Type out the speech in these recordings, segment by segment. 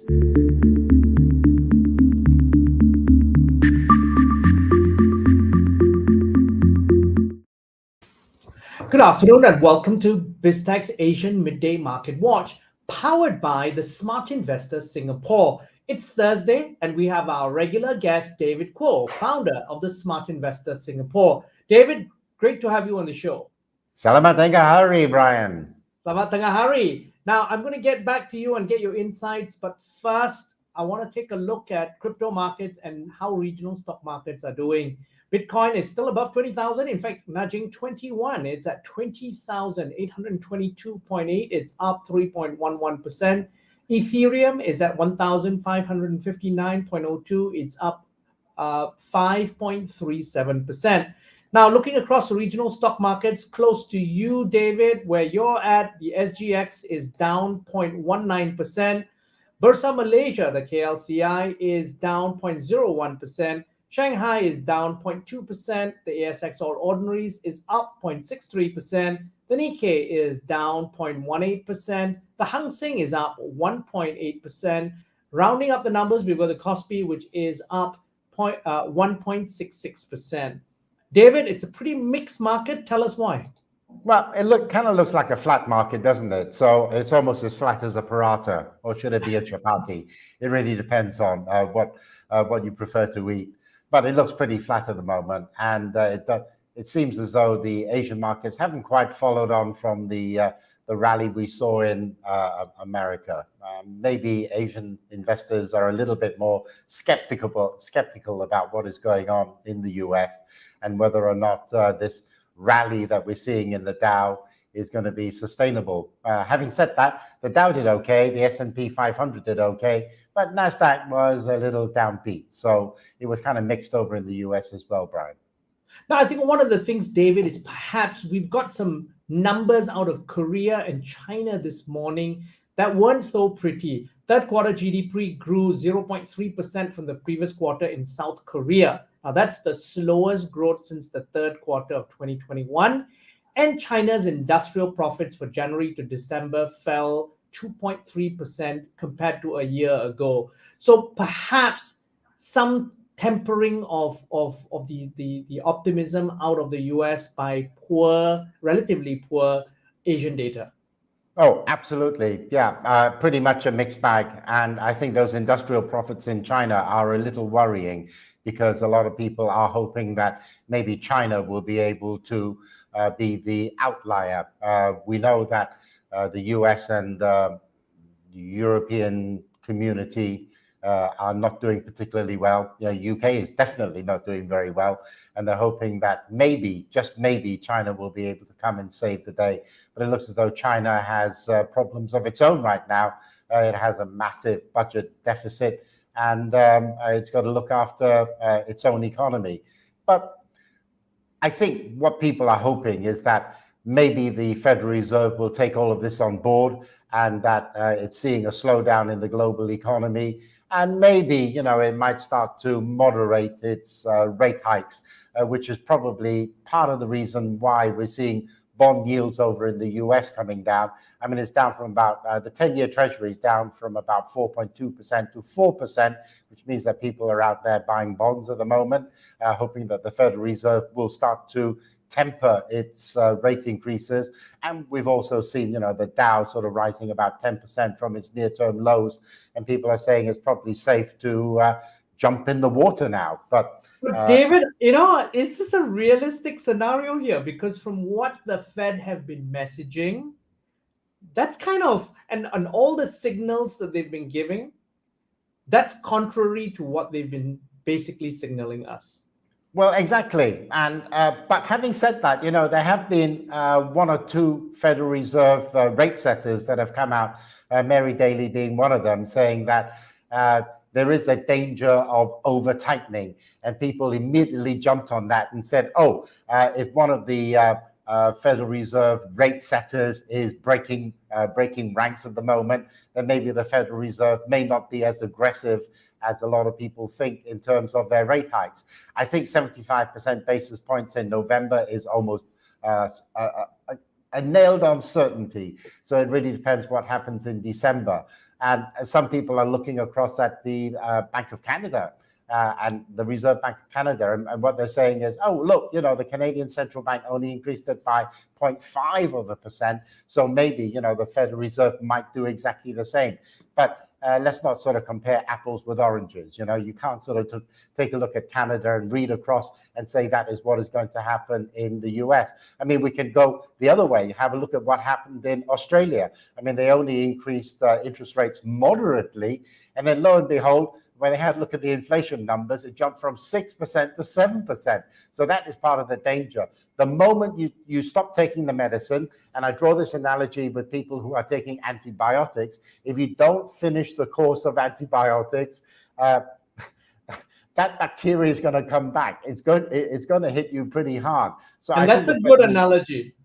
Good afternoon and welcome to BizTech's Asian Midday Market Watch, powered by the Smart Investor Singapore. It's Thursday and we have our regular guest, David Kuo, founder of the Smart Investor Singapore. David, great to have you on the show. Selamat tengah hari, Brian. Selamat tengah hari. Now, I'm going to get back to you and get your insights, but first, I want to take a look at crypto markets and how regional stock markets are doing. Bitcoin is still above 20,000, in fact, nudging 21. It's at 20,822.8. It's up 3.11%. Ethereum is at 1,559.02. It's up 5.37%. Now, looking across the regional stock markets, close to you, David, where you're at, the SGX is down 0.19%. Bursa Malaysia, the KLCI, is down 0.01%. Shanghai is down 0.2%. The ASX All Ordinaries is up 0.63%. The Nikkei is down 0.18%. The Hang Seng is up 1.8%. Rounding up the numbers, we've got the Kospi, which is up 1.66%. David, it's a pretty mixed market. Tell us why. Well, it kind of looks like a flat market, doesn't it? So it's almost as flat as a paratha, or should it be a chapati? It really depends on what you prefer to eat. But it looks pretty flat at the moment, and it seems as though the Asian markets haven't quite followed on from the rally we saw in America. Maybe Asian investors are a little bit more skeptical about what is going on in the US and whether or not this rally that we're seeing in the Dow is going to be sustainable. Having said that, the Dow did okay, the S&P 500 did okay, but NASDAQ was a little downbeat. So it was kind of mixed over in the US as well, Brian. Now, I think one of the things, David, is perhaps we've got some numbers out of Korea and China this morning that weren't so pretty. Third quarter GDP grew 0.3% from the previous quarter in South Korea. Now, that's the slowest growth since the third quarter of 2021. And China's industrial profits for January to December fell 2.3% compared to a year ago. So perhaps some tempering of the optimism out of the US by relatively poor Asian data. Oh, absolutely. Yeah, pretty much a mixed bag. And I think those industrial profits in China are a little worrying because a lot of people are hoping that maybe China will be able to be the outlier. We know that the US and the European community are not doing particularly well. UK is definitely not doing very well, and they're hoping that maybe, just maybe, China will be able to come and save the day. But it looks as though China has problems of its own right now. It has a massive budget deficit, and it's got to look after its own economy. But I think what people are hoping is that maybe the Federal Reserve will take all of this on board and that it's seeing a slowdown in the global economy. And maybe, it might start to moderate its rate hikes, which is probably part of the reason why we're seeing bond yields over in the US coming down. I mean, it's down from about, the 10-year Treasury is down from about 4.2% to 4%, which means that people are out there buying bonds at the moment, hoping that the Federal Reserve will start to temper its rate increases. And we've also seen, the Dow sort of rising about 10% from its near-term lows. And people are saying it's probably safe to jump in the water now. But David, is this a realistic scenario here? Because from what the Fed have been messaging, that's kind of, and all the signals that they've been giving, that's contrary to what they've been basically signaling us. Well, exactly. And but having said that, there have been one or two Federal Reserve rate setters that have come out, Mary Daly being one of them, saying that there is a danger of over tightening, and people immediately jumped on that and said, if one of the Federal Reserve rate setters is breaking ranks at the moment, then maybe the Federal Reserve may not be as aggressive as a lot of people think in terms of their rate hikes. I think 75% basis points in November is almost a nailed on certainty. So it really depends what happens in December. And some people are looking across at the Bank of Canada and the Reserve Bank of Canada. And what they're saying is, oh, look, the Canadian Central Bank only increased it by 0.5%. So maybe, the Federal Reserve might do exactly the same. But let's not sort of compare apples with oranges. You can't sort of take a look at Canada and read across and say that is what is going to happen in the US. I mean, we can go the other way, have a look at what happened in Australia. I mean, they only increased interest rates moderately. And then lo and behold, when they had a look at the inflation numbers, it jumped from 6% to 7%. So that is part of the danger. The moment you stop taking the medicine, and I draw this analogy with people who are taking antibiotics, if you don't finish the course of antibiotics, that bacteria is going to come back. It's going to hit you pretty hard. So and that's a good analogy.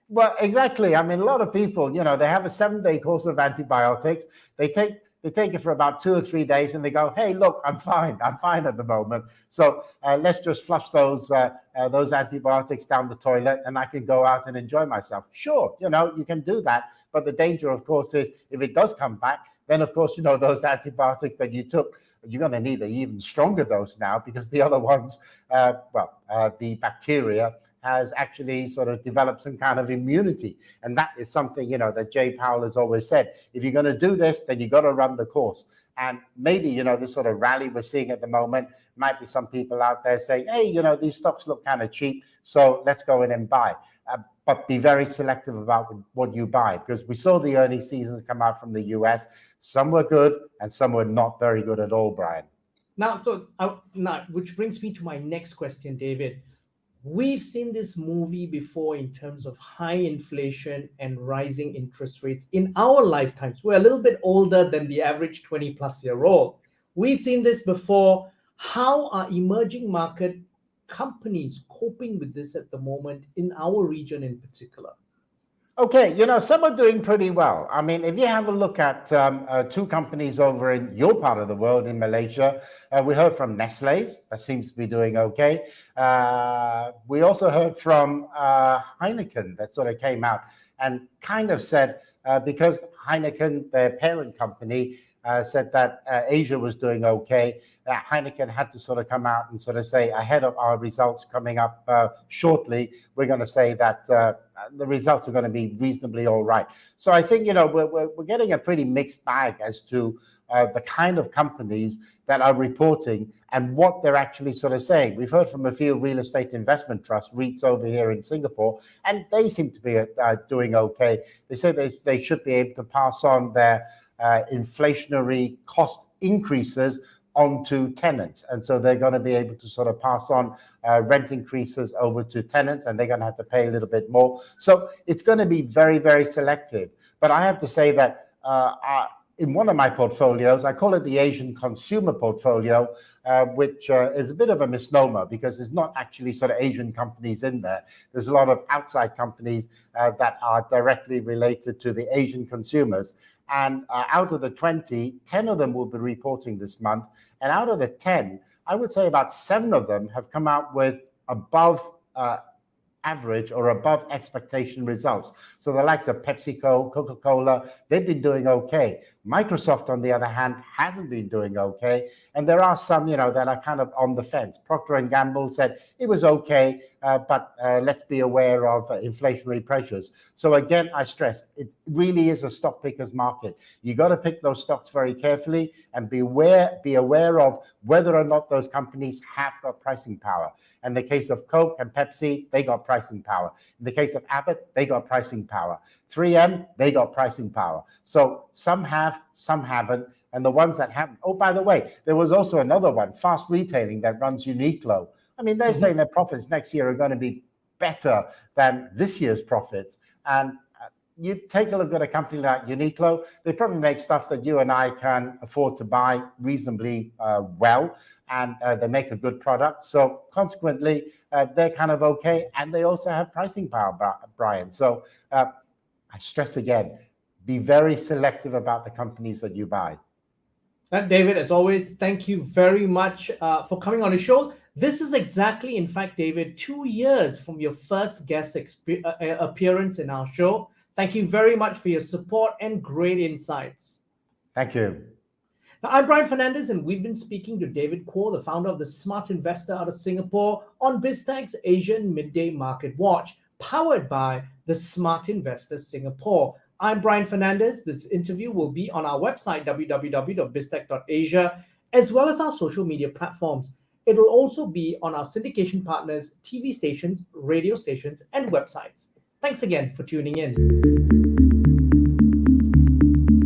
Well, exactly. I mean, a lot of people, they have a 7-day course of antibiotics. They take it for about 2 or 3 days and they go, hey, look, I'm fine at the moment. So let's just flush those antibiotics down the toilet and I can go out and enjoy myself. Sure, you can do that. But the danger, of course, is if it does come back, then, of course, those antibiotics that you took, you're going to need an even stronger dose now because the other ones, the bacteria has actually sort of developed some kind of immunity. And that is something, that Jay Powell has always said. If you're going to do this, then you got to run the course. And maybe, this sort of rally we're seeing at the moment might be some people out there saying, hey, these stocks look kind of cheap, so let's go in and buy. But be very selective about what you buy, because we saw the earnings seasons come out from the US. Some were good and some were not very good at all, Brian. Now, which brings me to my next question, David. We've seen this movie before in terms of high inflation and rising interest rates in our lifetimes. We're a little bit older than the average 20-plus-year-old. We've seen this before. How are emerging market companies coping with this at the moment in our region in particular? Okay, some are doing pretty well. I mean, if you have a look at 2 companies over in your part of the world, in Malaysia, we heard from Nestlé's, that seems to be doing okay. We also heard from Heineken, that sort of came out and kind of said, because Heineken, their parent company, said that Asia was doing okay, Heineken had to sort of come out and sort of say, ahead of our results coming up shortly, we're going to say that the results are going to be reasonably all right. So I think, we're getting a pretty mixed bag as to the kind of companies that are reporting and what they're actually sort of saying. We've heard from a few real estate investment trusts, REITs over here in Singapore, and they seem to be doing okay. They say they should be able to pass on their inflationary cost increases onto tenants. And so they're going to be able to sort of pass on rent increases over to tenants, and they're going to have to pay a little bit more. So it's going to be very, very selective. But I have to say that in one of my portfolios, I call it the Asian consumer portfolio, which is a bit of a misnomer because there's not actually sort of Asian companies in there. There's a lot of outside companies that are directly related to the Asian consumers. And out of the 20, 10 of them will be reporting this month. And out of the 10, I would say about 7 of them have come out with above average or above expectation results. So the likes of PepsiCo, Coca-Cola, they've been doing okay. Microsoft, on the other hand, hasn't been doing okay. And there are some, that are kind of on the fence. Procter & Gamble said it was okay, but let's be aware of inflationary pressures. So again, I stress, it really is a stock picker's market. You got to pick those stocks very carefully and be aware of whether or not those companies have got pricing power. In the case of Coke and Pepsi, they got pricing power. In the case of Abbott, they got pricing power. 3M, they got pricing power. So some have, some haven't. And the ones that haven't. Oh, by the way, there was also another one, fast retailing, that runs Uniqlo. I mean, they're saying their profits next year are going to be better than this year's profits. And you take a look at a company like Uniqlo, they probably make stuff that you and I can afford to buy reasonably well. And they make a good product. So consequently, they're kind of okay. And they also have pricing power, Brian. So I stress again, be very selective about the companies that you buy. David, as always, thank you very much for coming on the show. This is exactly, in fact, David, 2 years from your first guest appearance in our show. Thank you very much for your support and great insights. Thank you. Now, I'm Brian Fernandez, and we've been speaking to David Kuo, the founder of the Smart Investor out of Singapore, on BizTech's Asian Midday Market Watch, powered by the Smart Investor Singapore. I'm Brian Fernandez. This interview will be on our website, www.biztech.asia, as well as our social media platforms. It will also be on our syndication partners, TV stations, radio stations, and websites. Thanks again for tuning in.